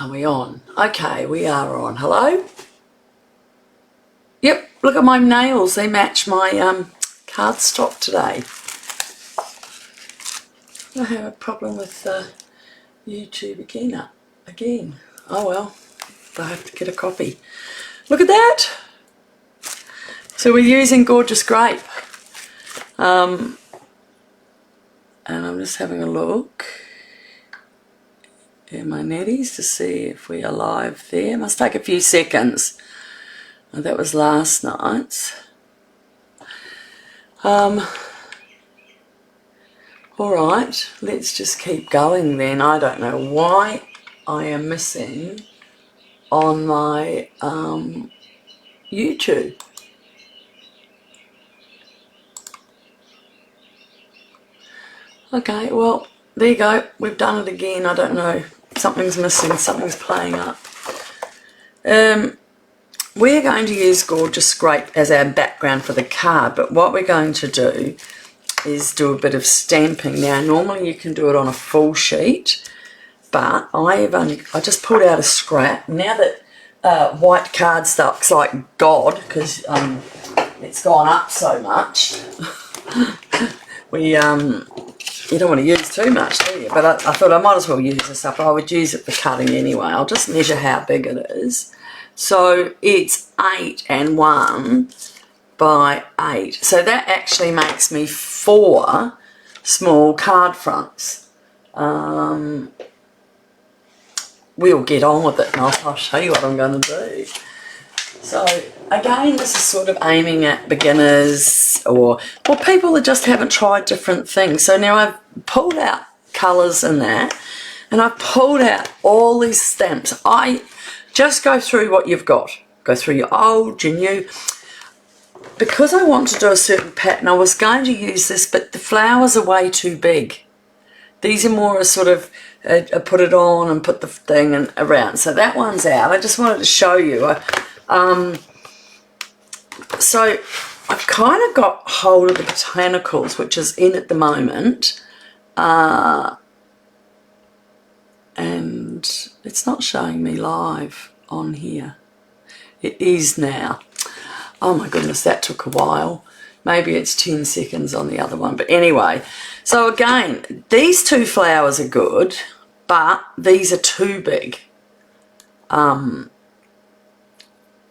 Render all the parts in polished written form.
Are we on? Okay, we are on. Hello? Yep, look at my nails. They match my cardstock today. I have a problem with YouTube again. Oh well, I have to get a copy. Look at that. So we're using Gorgeous Grape. And I'm just having a look at my Nett'es to see if we are live there. Must take a few seconds. Oh, that was last night's. Alright, let's just keep going then. I don't know why I am missing on my YouTube. Okay, well, there you go. We've done it again. I don't know. Something's missing. Something's playing up. We're going to use Gorgeous Grape as our background for the card, but what we're going to do is do a bit of stamping. Now, normally you can do it on a full sheet, but I just pulled out a scrap. Now that white cardstock's like God, because it's gone up so much, you don't want to use too much, do you? But I thought I might as well use this up. I would use it for cutting anyway. I'll just measure how big it is. So it's 8 and 1 by 8. So that actually makes me 4 small card fronts. We'll get on with it and I'll show you what I'm going to do. So again, this is sort of aiming at beginners or people that just haven't tried different things. So now I've pulled out colours and that, and I've pulled out all these stamps. I just go through what you've got. Go through your old, your new. Because I want to do a certain pattern, I was going to use this, but the flowers are way too big. These are more a sort of put it on and put the thing and around. So that one's out. I just wanted to show you. So I've kind of got hold of the botanicals, which is in at the moment, and it's not showing me live on here. It is now. Oh my goodness, that took a while. Maybe it's 10 seconds on the other one, but anyway. So again, these 2 flowers are good, but these are too big.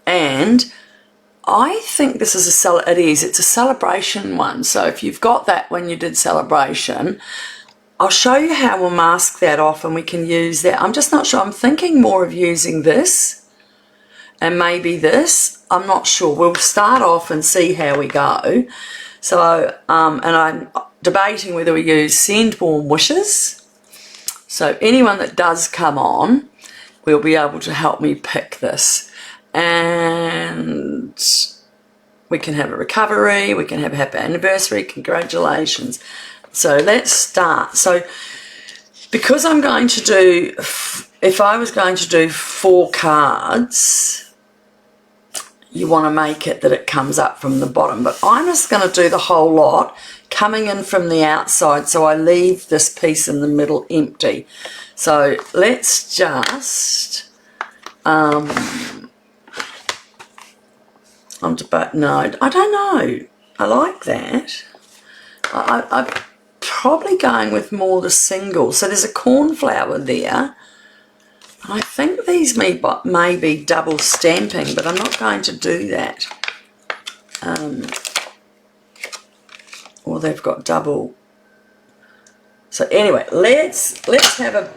And I think this is it's a celebration one. So if you've got that when you did celebration, I'll show you how we'll mask that off and we can use that. I'm just not sure. I'm thinking more of using this and maybe this. I'm not sure. We'll start off and see how we go. So, and I'm debating whether we use Send Warm Wishes. So anyone that does come on will be able to help me pick this. And we can have a recovery, we can have a happy anniversary, congratulations. So let's start. So because I'm going to do, if I was going to do 4 cards, you want to make it that it comes up from the bottom, but I'm just going to do the whole lot coming in from the outside, so I leave this piece in the middle empty. So let's just no, I don't know. I like that. I'm probably going with more the single. So there's a cornflower there. I think these may be double stamping, but I'm not going to do that. Or they've got double. So anyway, let's have a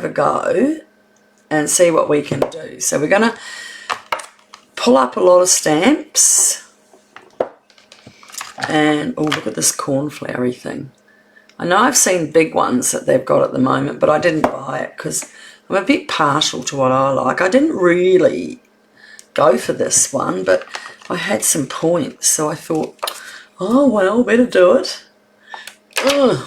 go and see what we can do. So we're going to pull up a lot of stamps, and oh, look at this cornflowery thing. I know I've seen big ones that they've got at the moment, but I didn't buy it because I'm a bit partial to what I like. I didn't really go for this one, but I had some points, so I thought, oh well, better do it. Ugh.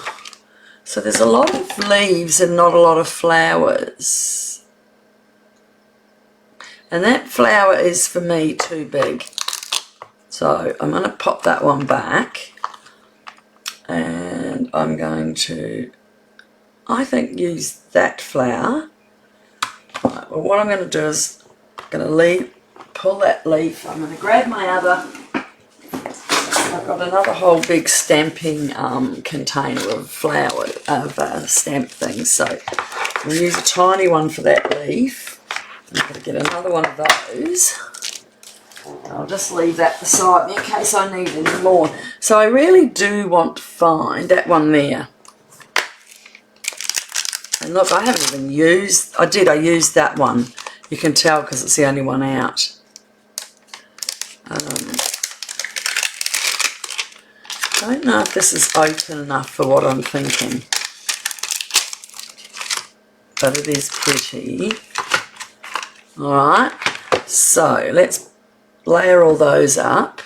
So there's a lot of leaves and not a lot of flowers. And that flower is, for me, too big. So I'm going to pop that one back. And I'm going to, I think, use that flower Well, what I'm going to do is I'm going to pull that leaf. I'm going to grab my other. I've got another whole big stamping container of flower, of stamp things. So I'm going to use a tiny one for that leaf. I'm going to get another one of those. I'll just leave that beside me in case I need any more. So I really do want to find that one there. And look, I haven't even used, I used that one. You can tell because it's the only one out. I don't know if this is open enough for what I'm thinking. But it is pretty. Alright, so let's layer all those up.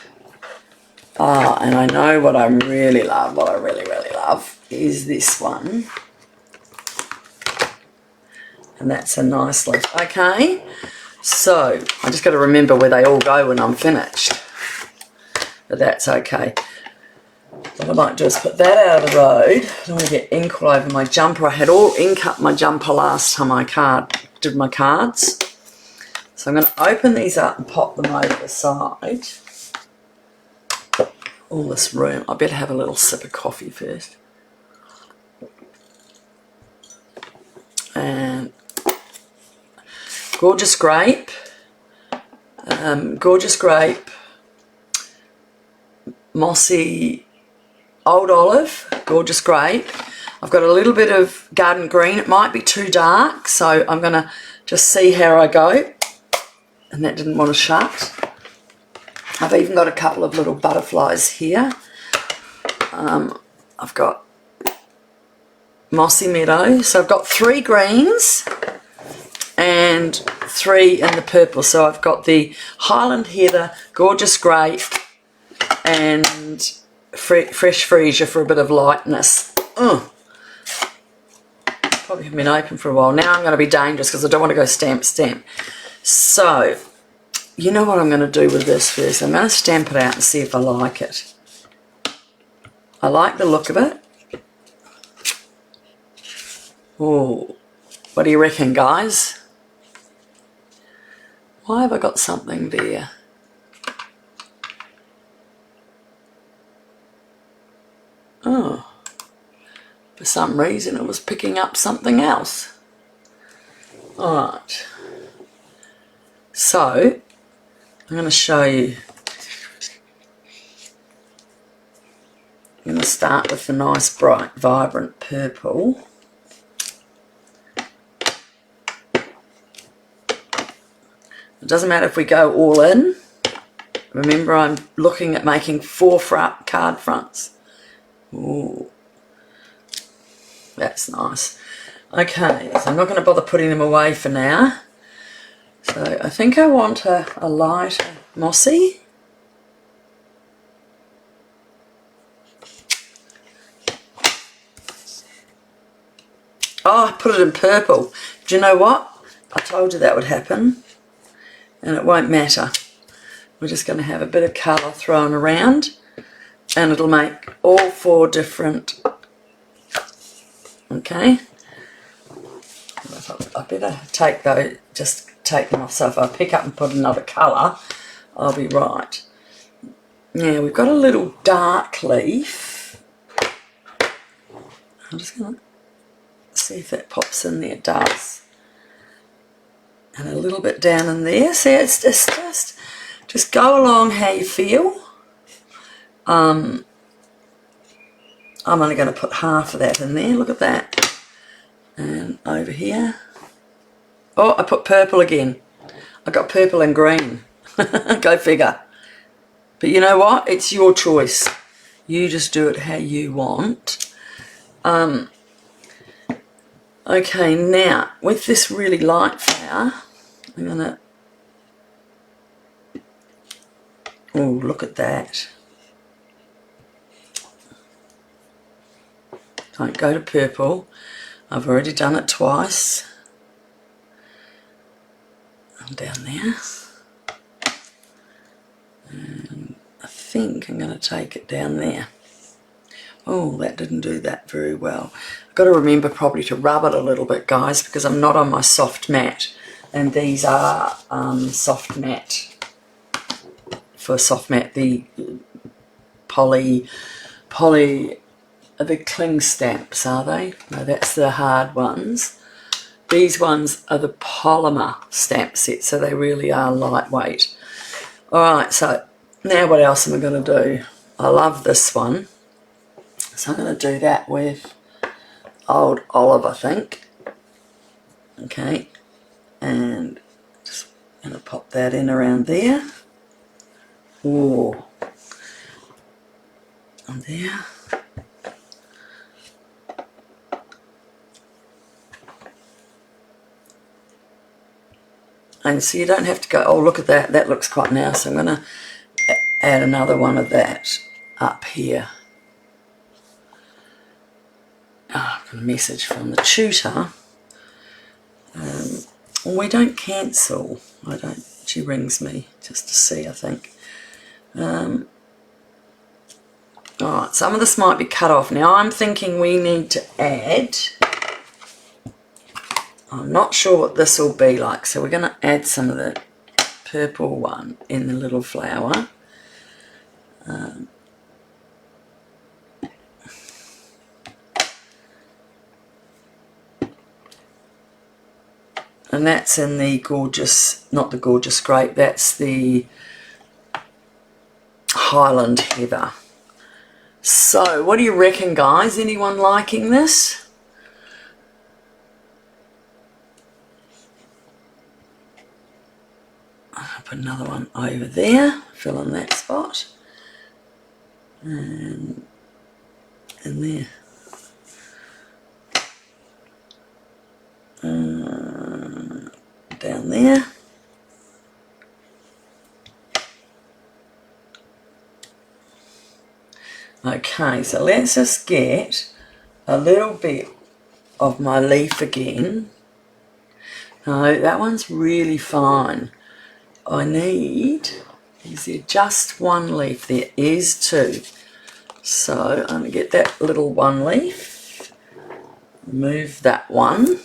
And I know what I really love, what I really love is this one. And that's a nice leaf. Okay, so I just got to remember where they all go when I'm finished. But that's okay. What I might do is put that out of the road. I don't want to get ink all over my jumper. I had all ink up my jumper last time I did my cards. So I'm going to open these up and pop them over the side. All this room. I better have a little sip of coffee first. And gorgeous grape. Gorgeous grape. Mossy old olive. Gorgeous grape. I've got a little bit of garden green. It might be too dark, so I'm going to just see how I go. And that didn't want to shut. I've even got a couple of little butterflies here. I've got mossy meadow. So I've got 3 greens and 3 in the purple. So I've got the Highland Heather, gorgeous grape, and fresh freesia for a bit of lightness. Probably haven't been open for a while. Now I'm going to be dangerous because I don't want to go stamp. So, you know what I'm going to do with this first? I'm going to stamp it out and see if I like it. I like the look of it. Oh, what do you reckon, guys? Why have I got something there? Oh, for some reason it was picking up something else. Alright. So, I'm going to show you. I'm going to start with the nice, bright, vibrant purple. It doesn't matter if we go all in. Remember, I'm looking at making 4 card fronts. Ooh, that's nice. Okay, so I'm not going to bother putting them away for now. So I think I want a lighter mossy. Oh, I put it in purple. Do you know what? I told you that would happen. And it won't matter. We're just going to have a bit of colour thrown around. And it'll make all 4 different. Okay. I better take those, just take them off, so if I pick up and put another colour, I'll be right. Now we've got a little dark leaf. I'm just going to see if that pops in there. It does. And a little bit down in there. See, it's just go along how you feel. I'm only going to put half of that in there. Look at that. And over here. Oh, I put purple again. I got purple and green. Go figure. But you know what? It's your choice. You just do it how you want. Okay, now with this really light flower, I'm gonna. Oh, look at that. Don't go to purple. I've already done it twice. I'm down there. And I think I'm going to take it down there. Oh, that didn't do that very well. I've got to remember probably to rub it a little bit, guys, because I'm not on my soft mat. and these are soft matte, for soft matte, the the cling stamps, are they? No, that's the hard ones. These ones are the polymer stamp set, so they really are lightweight. Alright, so now what else am I going to do? I love this one. So I'm going to do that with Old Olive, I think. Okay, and just going to pop that in around there. Ooh. And there. And so you don't have to go, oh look at that, that looks quite nice. So I'm going to add another one of that up here. Oh, a message from the tutor. We don't cancel. I don't. She rings me just to see, I think. Alright, some of this might be cut off. Now I'm thinking we need to add, I'm not sure what this will be like, so we're going to add some of the purple one in the little flower. And that's in the gorgeous, not the gorgeous grape, that's the Highland Heather. So, what do you reckon, guys? Anyone liking this? I'll put another one over there, fill in that spot. And in there. Down there. Okay, so let's just get a little bit of my leaf again. No, that one's really fine. I need, is there just one leaf? There is two. So I'm going to get that little one leaf, move that one.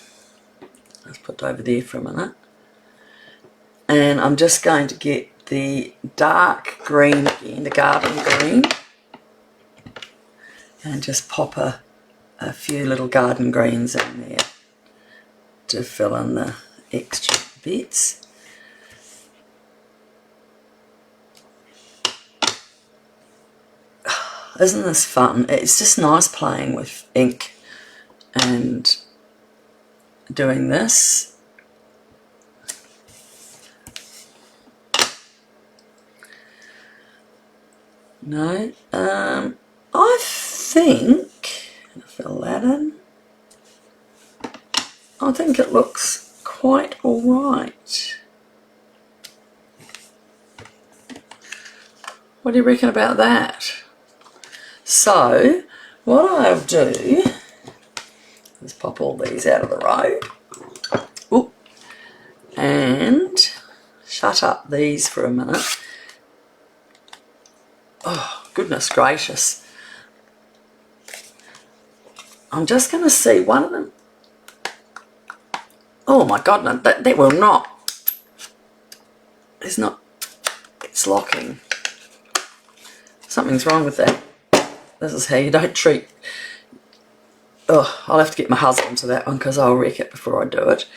Let's put it over there for a minute. And I'm just going to get the dark green again, the garden green, and just pop a few little garden greens in there to fill in the extra bits. Isn't this fun? It's just nice playing with ink and doing this. No, I think, fill that in. I think it looks quite alright. What do you reckon about that? So, what I'll do is pop all these out of the road. Ooh, and shut up these for a minute. Oh, goodness gracious. I'm just going to see one of them. Oh my God, no, that will not. It's not. It's locking. Something's wrong with that. This is how you don't treat. Oh, I'll have to get my husband to that one because I'll wreck it before I do it.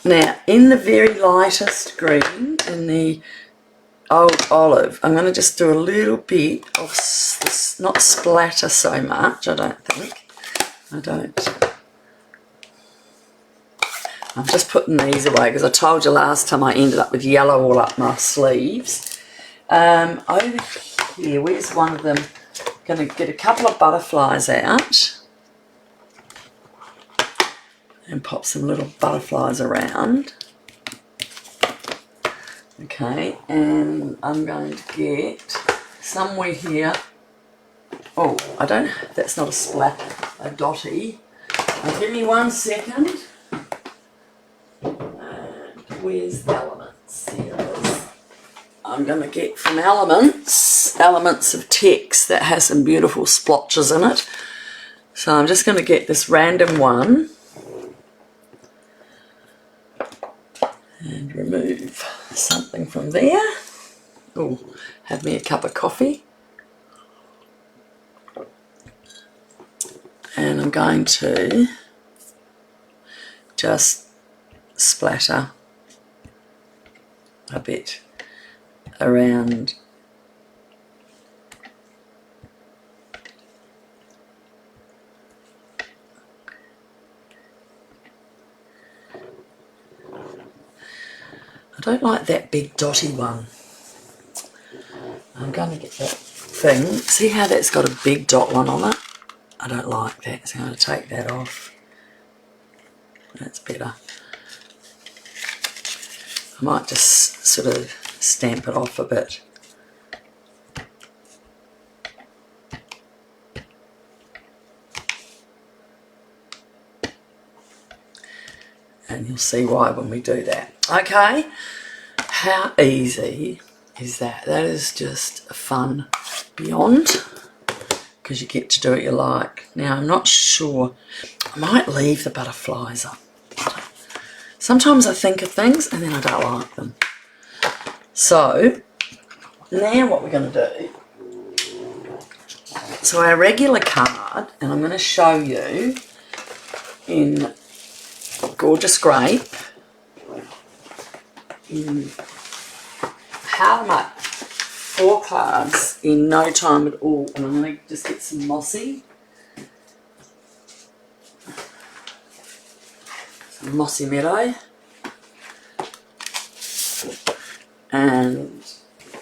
Now, in the very lightest green, in the Old Olive, I'm going to just do a little bit of this, not splatter so much, I don't think. I'm just putting these away because I told you last time I ended up with yellow all up my sleeves. Over here, where's one of them? Going to get a couple of butterflies out and pop some little butterflies around. Okay, and I'm going to get somewhere here. Oh, I don't, that's not a splat, a dotty. Now, give me 1 second. And where's the Elements? Here it is. I'm going to get from Elements of Text that has some beautiful splotches in it. So I'm just going to get this random one. And remove something from there. Oh, have me a cup of coffee. And I'm going to just splatter a bit around I don't like that big dotty one. I'm going to get that thing. See how that's got a big dot one on it? I don't like that, so I'm going to take that off. That's better. I might just sort of stamp it off a bit. And you'll see why when we do that. Okay, how easy is that? That is just fun beyond, because you get to do what you like. Now, I'm not sure. I might leave the butterflies up. Sometimes I think of things and then I don't like them. So, now what we're going to do, so our regular card, and I'm going to show you in Gorgeous Grape, in how to make 4 cards in no time at all. And I'm going to just get some mossy. Some mossy meadow. And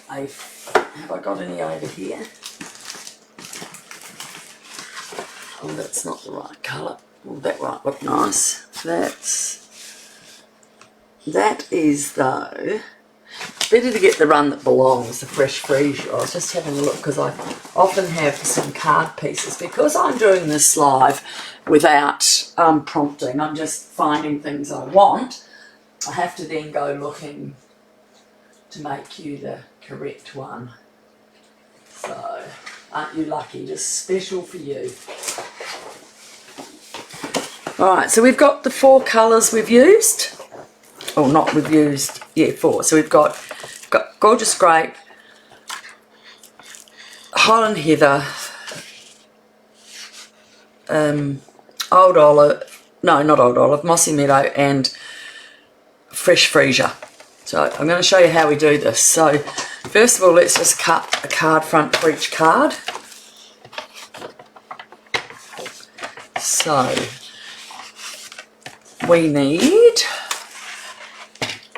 have I got any over here? Oh, that's not the right colour. Oh, that might look nice. That is, though, better to get the one that belongs, the fresh freesia. I was just having a look because I often have some card pieces. Because I'm doing this live without prompting, I'm just finding things I want. I have to then go looking to make you the correct one. So, aren't you lucky? Just special for you. Alright, so we've got the 4 colours we've used. Oh, not we've used, yeah, 4. So we've got Gorgeous Grape, Highland Heather, Old Olive, no, not Old Olive, Mossy Meadow, and Fresh Freesia. So I'm going to show you how we do this. So first of all, let's just cut a card front for each card. So we need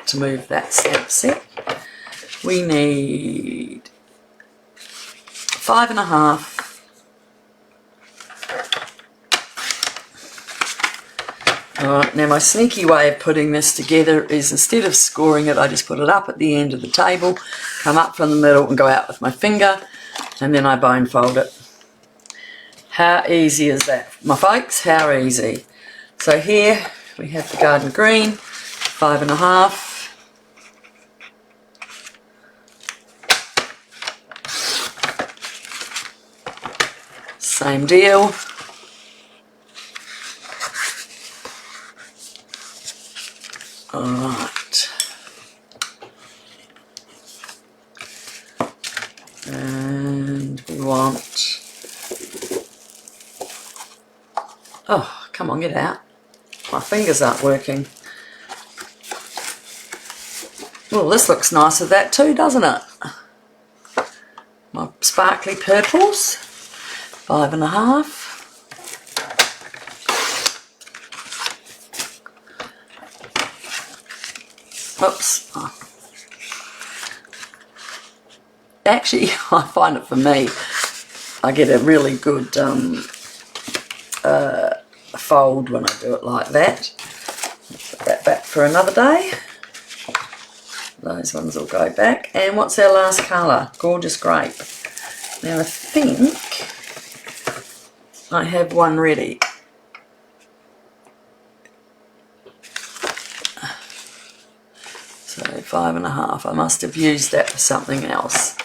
to move that stamp set. We need 5.5. Alright, now my sneaky way of putting this together is instead of scoring it, I just put it up at the end of the table, come up from the middle and go out with my finger, and then I bone fold it. How easy is that, my folks? How easy. So here we have the garden green, 5.5. Same deal. Alright. And we want... Oh, come on, get out. My fingers aren't working. Well, this looks nice with that too, doesn't it? My sparkly purples. 5.5. Oops. Oh. Actually, I find it for me, I get a really good fold when I do it like that. Put that back for another day. Those ones will go back. And what's our last colour? Gorgeous Grape. Now I think I have one ready. So 5.5. I must have used that for something else.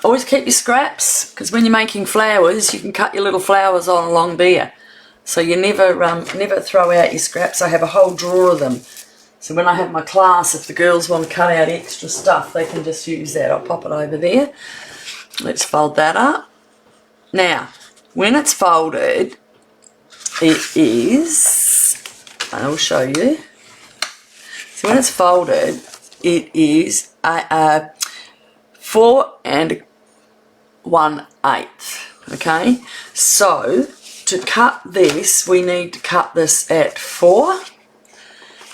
Always keep your scraps, because when you're making flowers, you can cut your little flowers on along there. So you never throw out your scraps. I have a whole drawer of them. So when I have my class, if the girls want to cut out extra stuff, they can just use that. I'll pop it over there. Let's fold that up. Now, when it's folded, it is, I'll show you. So when it's folded, it is 4 1/8. Okay, so to cut this, we need to cut this at 4.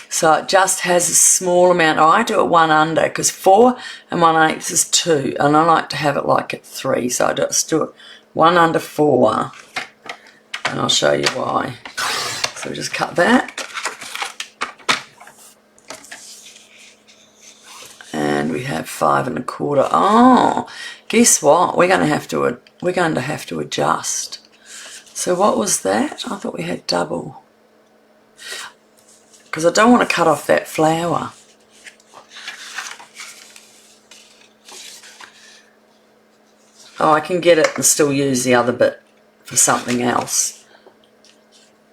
So it just has a small amount. I do it 1 under because 4 1/8 is 2, and I like to have it like at 3. So I just do it 1 under 4, and I'll show you why. So we just cut that, and we have 5 1/4. Oh, guess what? We're going to have to adjust. So what was that? I thought we had double. Because I don't want to cut off that flower. Oh, I can get it and still use the other bit for something else.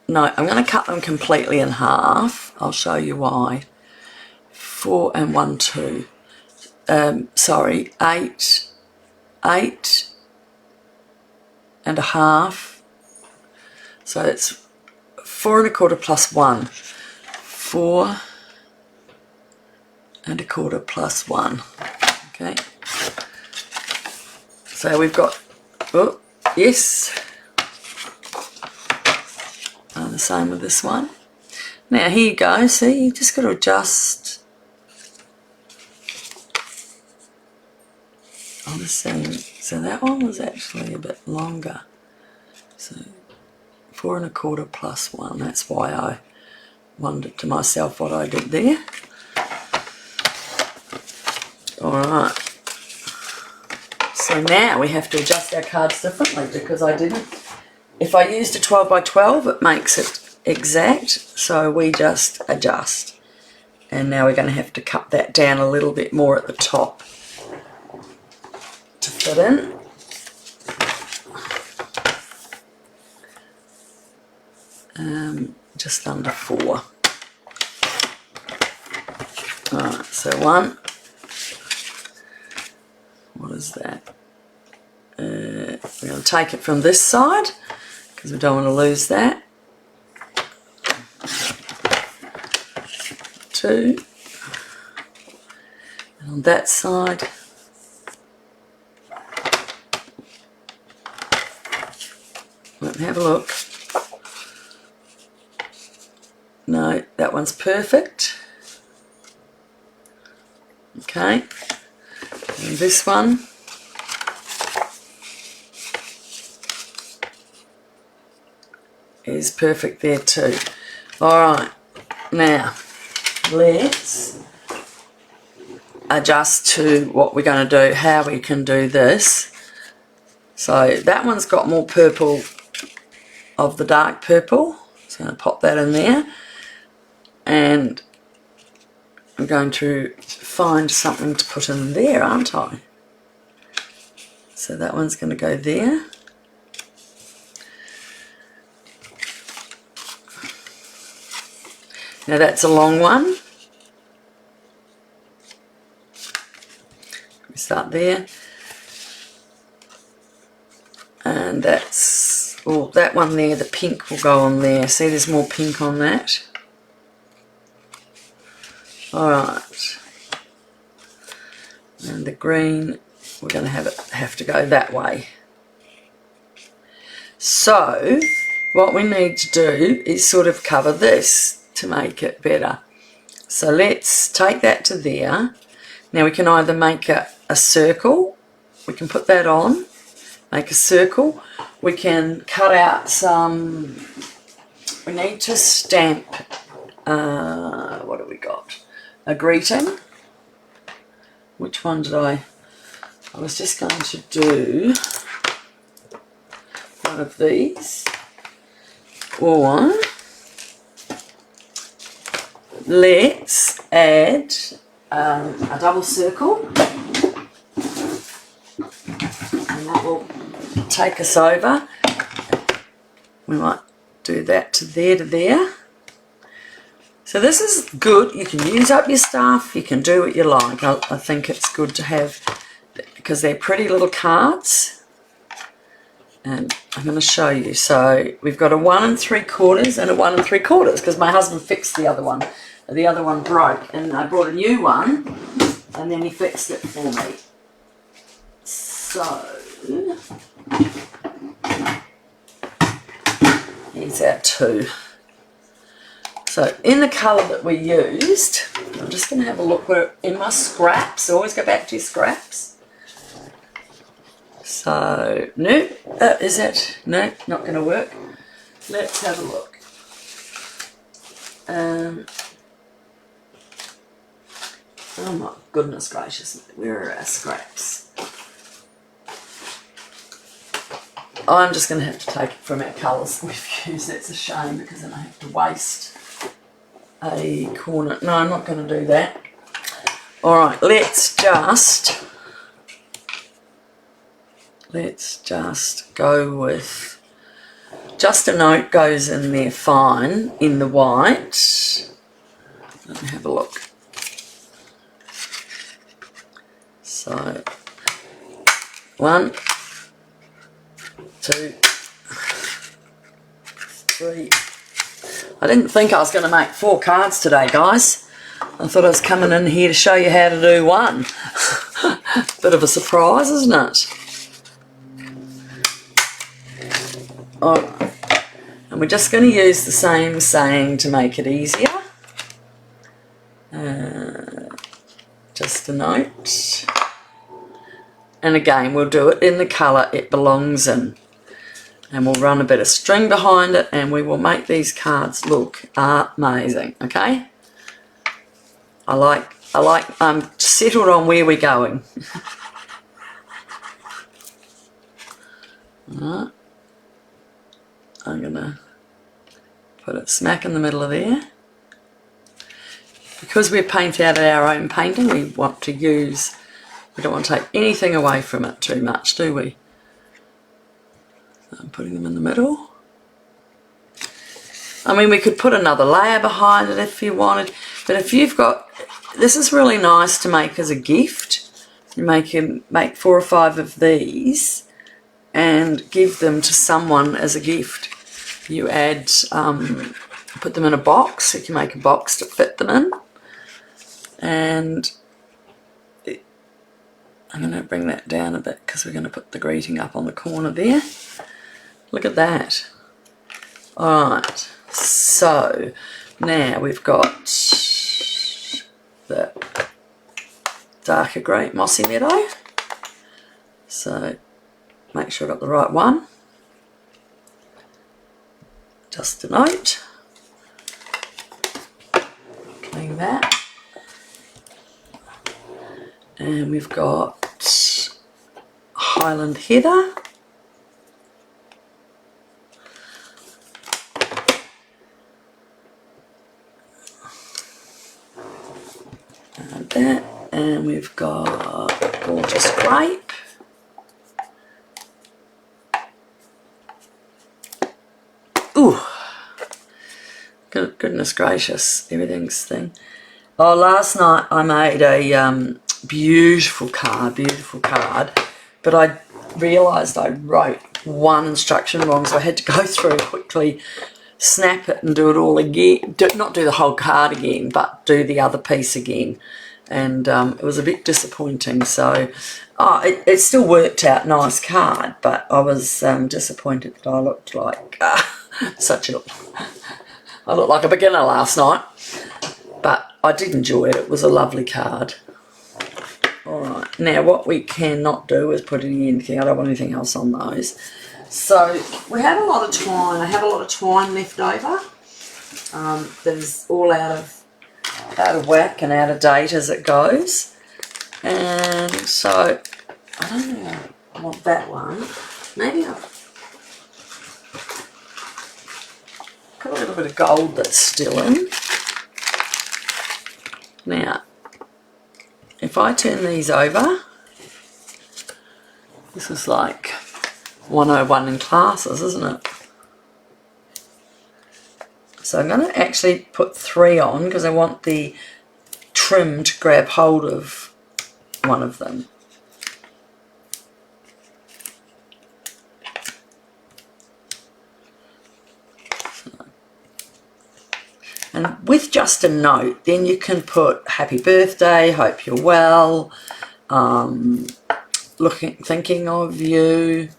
No, I'm going to cut them completely in half. I'll show you why. 4 1/2. Sorry, 8 1/2. So it's 4 1/4 plus 1. 4 1/4 plus 1. Okay. So we've got, oh, yes. And the same with this one. Now here you go, see, you just got to adjust on the seam. So that one was actually a bit longer. So 4 1/4 plus 1, that's why I wondered to myself what I did there. Alright. So now we have to adjust our cards differently because I didn't. If I used a 12 by 12, it makes it exact, so we just adjust. And now we're going to have to cut that down a little bit more at the top to fit in. Just under 4. Alright, so 1. What is that? We're going to take it from this side because we don't want to lose that. 2. And on that side, let me have a look. No, that one's perfect. Okay, and this one is perfect there too. Alright, now let's adjust to what we're going to do, how we can do this. So that one's got more purple of the dark purple, so I'm going to pop that in there. And I'm going to find something to put in there, aren't I? So that one's going to go there. Now that's a long one. We start there. And that's, well, that one there, the pink will go on there. See, there's more pink on that. Alright, and the green, we're going to have to go that way. So, what we need to do is sort of cover this to make it better. So let's take that to there. Now we can either make a circle, we can put that on, make a circle, we can cut out some, we need to stamp, what have we got? A greeting. Which one did I was just going to do one of these, or let's add a double circle, and that will take us over. We might do that to there. So this is good. You can use up your stuff. You can do what you like. I think it's good to have, because they're pretty little cards. And I'm going to show you. So we've got a 1 3/4 and a 1 3/4 because my husband fixed the other one. The other one broke and I brought a new one and then he fixed it for me. So here's our 2. So in the colour that we used, I'm just going to have a look where in my scraps. Always go back to your scraps. So, no, is that, no, not going to work. Let's have a look. Oh my goodness gracious, where are our scraps? I'm just going to have to take it from our colours we've used. That's a shame because then I have to waste a corner. No, I'm not going to do that. Alright, let's just go with, just a note goes in there fine in the white. Let me have a look. So 1, 2, 3. I didn't think I was going to make 4 cards today, guys. I thought I was coming in here to show you how to do 1. Bit of a surprise, isn't it? Alright, and we're just going to use the same saying to make it easier. Just a note. And again, we'll do it in the colour it belongs in. And we'll run a bit of string behind it and we will make these cards look amazing, okay? I'm settled on where we're going. Alright. I'm going to put it smack in the middle of there. Because we're paint out our own painting, we want to use, we don't want to take anything away from it too much, do we? So I'm putting them in the middle. I mean, we could put another layer behind it if you wanted, but if you've got, this is really nice to make as a gift. You make 4 or 5 of these and give them to someone as a gift. You add, put them in a box. You can make a box to fit them in. And I'm going to bring that down a bit because we're going to put the greeting up on the corner there. Look at that. Alright, so now we've got the darker grey mossy meadow. So make sure I got the right one. Just a note. Clean that. And we've got Highland Heather. And that. And we've got Gorgeous Grape. Ooh. Goodness gracious, everything's thing. Oh, last night I made a beautiful card, but I realised I wrote one instruction wrong, so I had to go through and quickly snap it and do it all again. Not do the whole card again, but do the other piece again. And it was a bit disappointing, so it still worked out, nice card, but I was disappointed that I looked like I looked like a beginner last night, but I did enjoy it. It was a lovely card. Alright, now what we cannot do is put anything, I don't want anything else on those. So we have a lot of twine. I have a lot of twine left over that is all out of whack and out of date as it goes. And so I don't think I want that one. Maybe I've got a little bit of gold that's still in. Now, if I turn these over, this is like 101 in classes, isn't it? So I'm going to actually put 3 on because I want the trim to grab hold of one of them. And with just a note, then you can put happy birthday, hope you're well, thinking of you.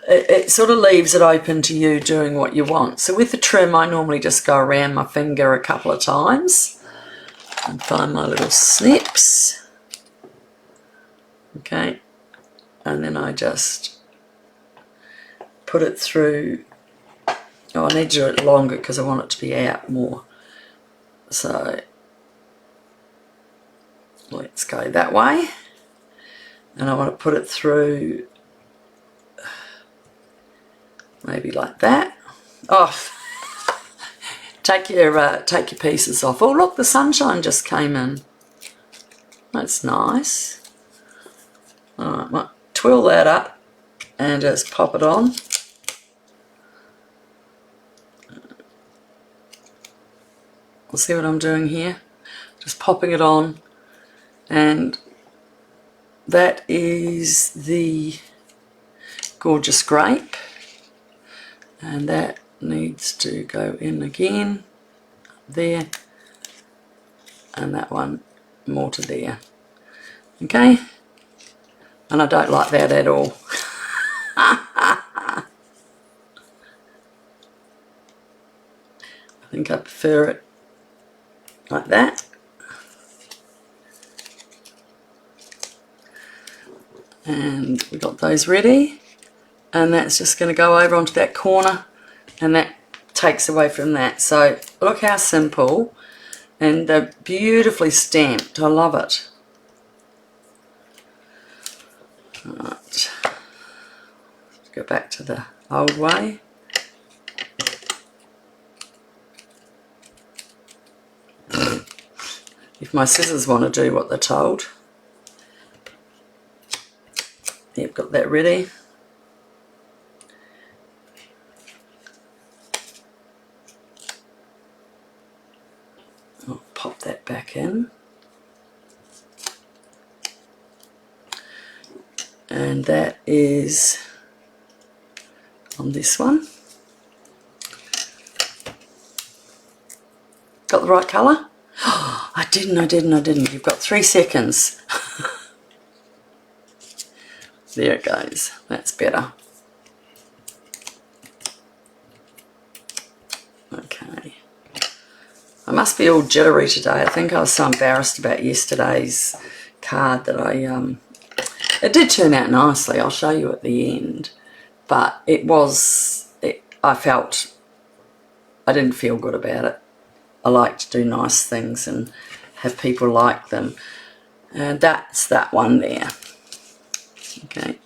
It sort of leaves it open to you doing what you want. So with the trim, I normally just go around my finger a couple of times and find my little snips. Okay, and then I just put it through. Oh, I need to do it longer because I want it to be out more. So let's go that way. And I want to put it through maybe like that. Oh, take your pieces off. Oh, look, the sunshine just came in. That's nice. All right, well, twirl that up and just pop it on. See what I'm doing here? Just popping it on, and that is the gorgeous grape, and that needs to go in again there, and that one more to there. Okay, and I don't like that at all. I think I prefer it like that. And we got those ready, and that's just going to go over onto that corner, and that takes away from that. So look how simple, and they're beautifully stamped. I love it. Right. Let's go back to the old way. If my scissors want to do what they're told. Yep, got that ready. I'll pop that back in. And that is on this one. Got the right colour? I didn't. You've got 3 seconds. There it goes. That's better. Okay. I must be all jittery today. I think I was so embarrassed about yesterday's card that it did turn out nicely. I'll show you at the end. But I didn't feel good about it. I like to do nice things and have people like them. And that's that one there. Okay.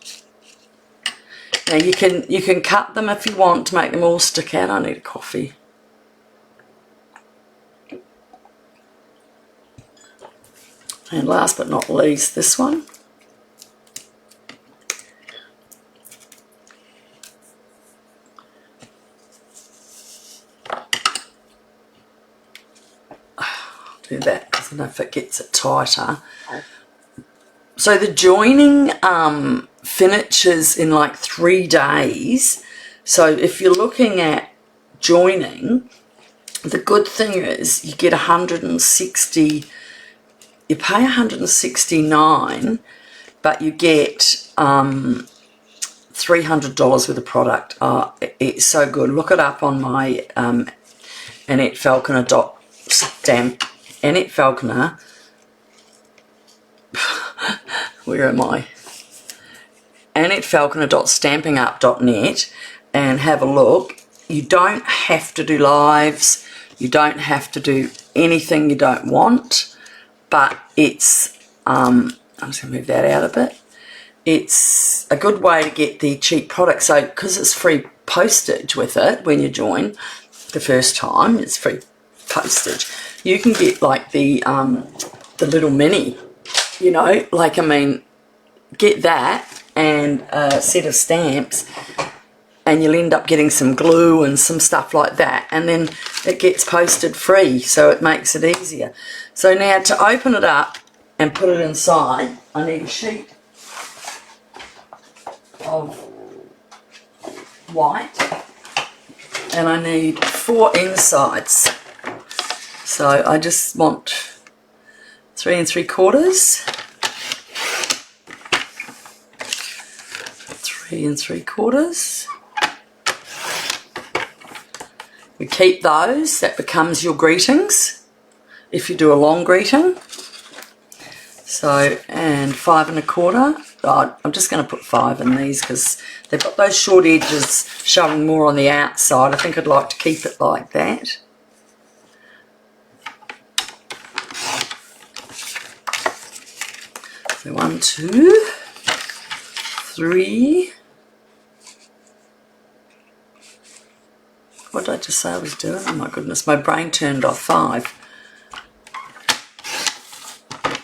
Now you can cut them if you want to make them all stick out. I need a coffee. And last but not least, this one. Do that because I don't know if it gets it tighter. So the joining finishes in like 3 days. So if you're looking at joining, the good thing is you get 160. You pay 169, but you get $300 worth of product. It's so good. Look it up on my Annette Falconer Annette Falconer. Where am I? AnnetteFalconer.stampingup.net, and have a look. You don't have to do lives. You don't have to do anything you don't want, but it's, I'm just going to move that out a bit. It's a good way to get the cheap product. So because it's free postage with it when you join the first time, it's free postage. You can get like the little mini, you know, like, I mean, get that and a set of stamps and you'll end up getting some glue and some stuff like that, and then it gets posted free, so it makes it easier. So now to open it up and put it inside, I need a sheet of white and I need 4 insides. So I just want 3 3/4, 3 3/4. We keep those, that becomes your greetings if you do a long greeting. So, and 5 1/4. Oh, I'm just going to put 5 in these because they've got those short edges showing more on the outside. I think I'd like to keep it like that. So 1 2 3. What did I just say I was doing? Oh my goodness, my brain turned off. 5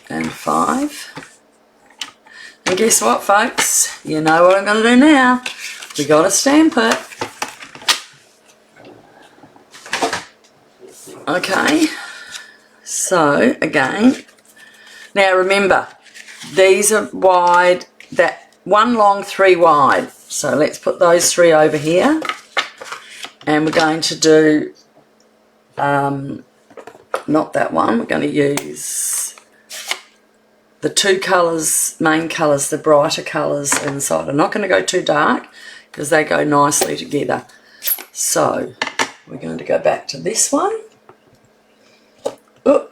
and 5. And guess what, folks? You know what I'm going to do now. We got to stamp it. Okay. So again, now remember, these are wide. That 1 long, 3 wide. So let's put those 3 over here. And we're going to do, not that one, we're going to use the 2 colours, main colours, the brighter colours inside. I'm not going to go too dark because they go nicely together. So we're going to go back to this one. Oh,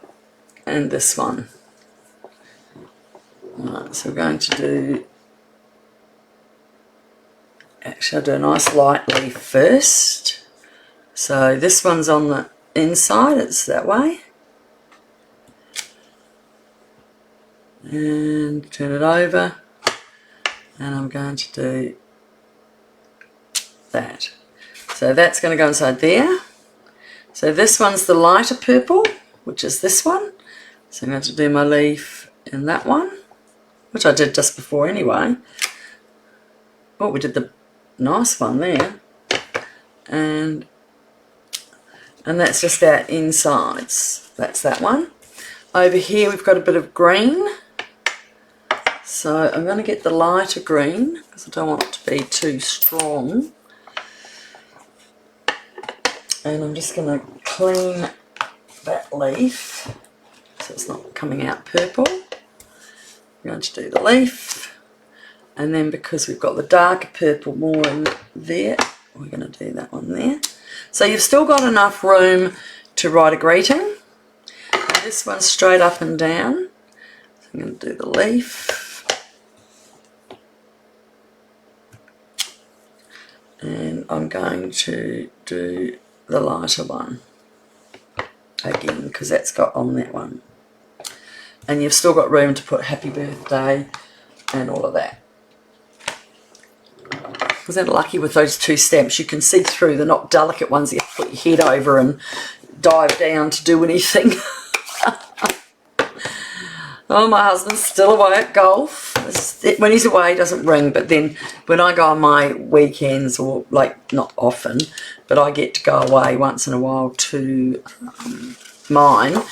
and this one. Alright, so we're going to do, actually I'll do a nice light leaf first. So this one's on the inside, it's that way. And turn it over, and I'm going to do that. So that's going to go inside there. So this one's the lighter purple, which is this one. So I'm going to do my leaf in that one, which I did just before anyway. Oh, we did the nice one there. And that's just our insides. That's that one. Over here we've got a bit of green. So I'm going to get the lighter green because I don't want it to be too strong. And I'm just going to clean that leaf so it's not coming out purple. I'm going to do the leaf, and then because we've got the darker purple more in there, we're going to do that one there. So you've still got enough room to write a greeting. And this one's straight up and down. So I'm going to do the leaf. And I'm going to do the lighter one again because that's got on that one. And you've still got room to put happy birthday and all of that. Wasn't that lucky with those 2 stamps? You can see through. They're not delicate ones you have to put your head over and dive down to do anything. Oh, my husband's still away at golf. When he's away, he doesn't ring. But then when I go on my weekends, or like not often, but I get to go away once in a while to mine,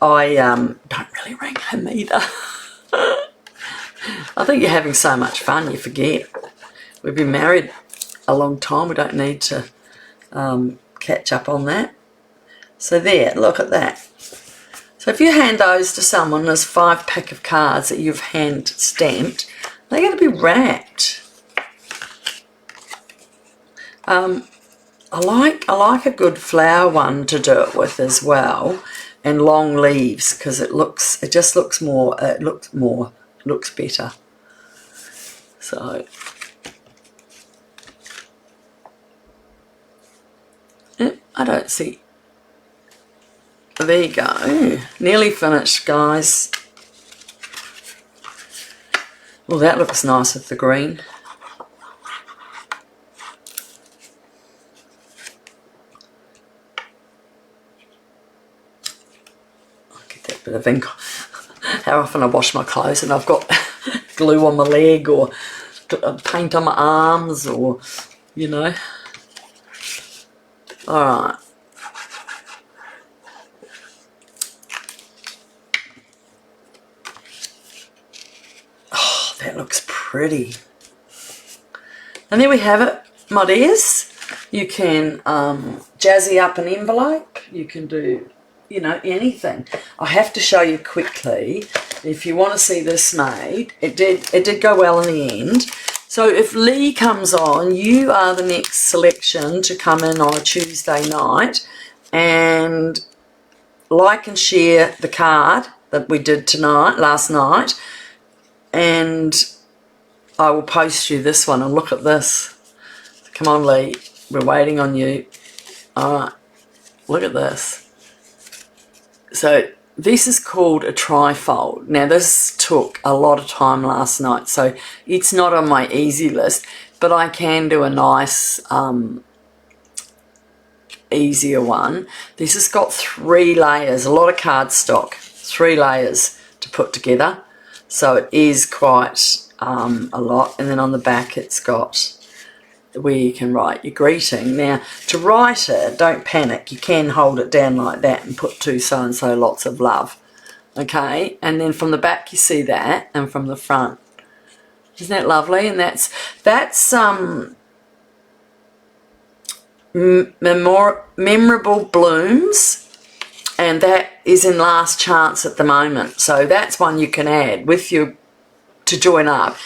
I don't really ring him either. I think you're having so much fun, you forget. We've been married a long time. We don't need to catch up on that. So there, look at that. So if you hand those to someone as 5 pack of cards that you've hand stamped, they're going to be wrapped. I like a good flower one to do it with as well, and long leaves because it looks better. So I don't see. There you go. Nearly finished, guys. Well, that looks nice with the green. I'll get that bit of ink. How often I wash my clothes and I've got glue on my leg or paint on my arms or you know. Alright. Oh, that looks pretty. And there we have it, my dears. You can jazzy up an envelope. You can do, you know, anything. I have to show you quickly, if you want to see this made. It did go well in the end. So if Lee comes on, you are the next selection to come in on a Tuesday night and like and share the card that we did last night, and I will post you this one. And look at this. Come on, Lee. We're waiting on you. Alright. Look at this. So this is called a trifold. Now this took a lot of time last night, so it's not on my easy list, but I can do a nice easier one. This has got 3 layers, a lot of cardstock, 3 layers to put together, so it is quite a lot. And then on the back it's got where you can write your greeting. Now to write it, don't panic, you can hold it down like that and put to so and so lots of love, okay? And then from the back you see that, and from the front, isn't that lovely? And that's memorable blooms, and that is in last chance at the moment, so that's one you can add with you to join up.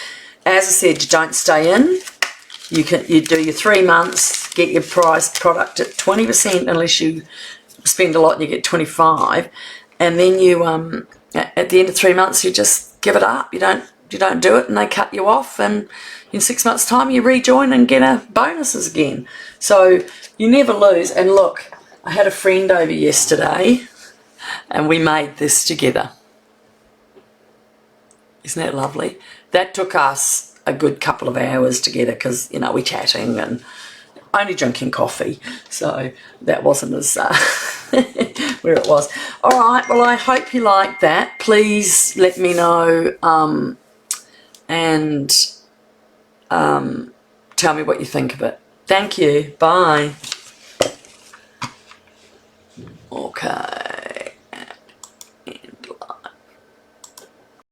As I said, you don't stay in. You do your 3 months, get your product at 20%, unless you spend a lot and you get 25, and then you at the end of 3 months you just give it up. You don't do it, and they cut you off, and in 6 months time you rejoin and get a bonuses again. So you never lose. And look, I had a friend over yesterday and we made this together. Isn't that lovely? That took us a good couple of hours together, because, you know, we're chatting and only drinking coffee, so that wasn't as where it was. All right, well, I hope you like that. Please let me know and tell me what you think of it. Thank you. Bye. Okay.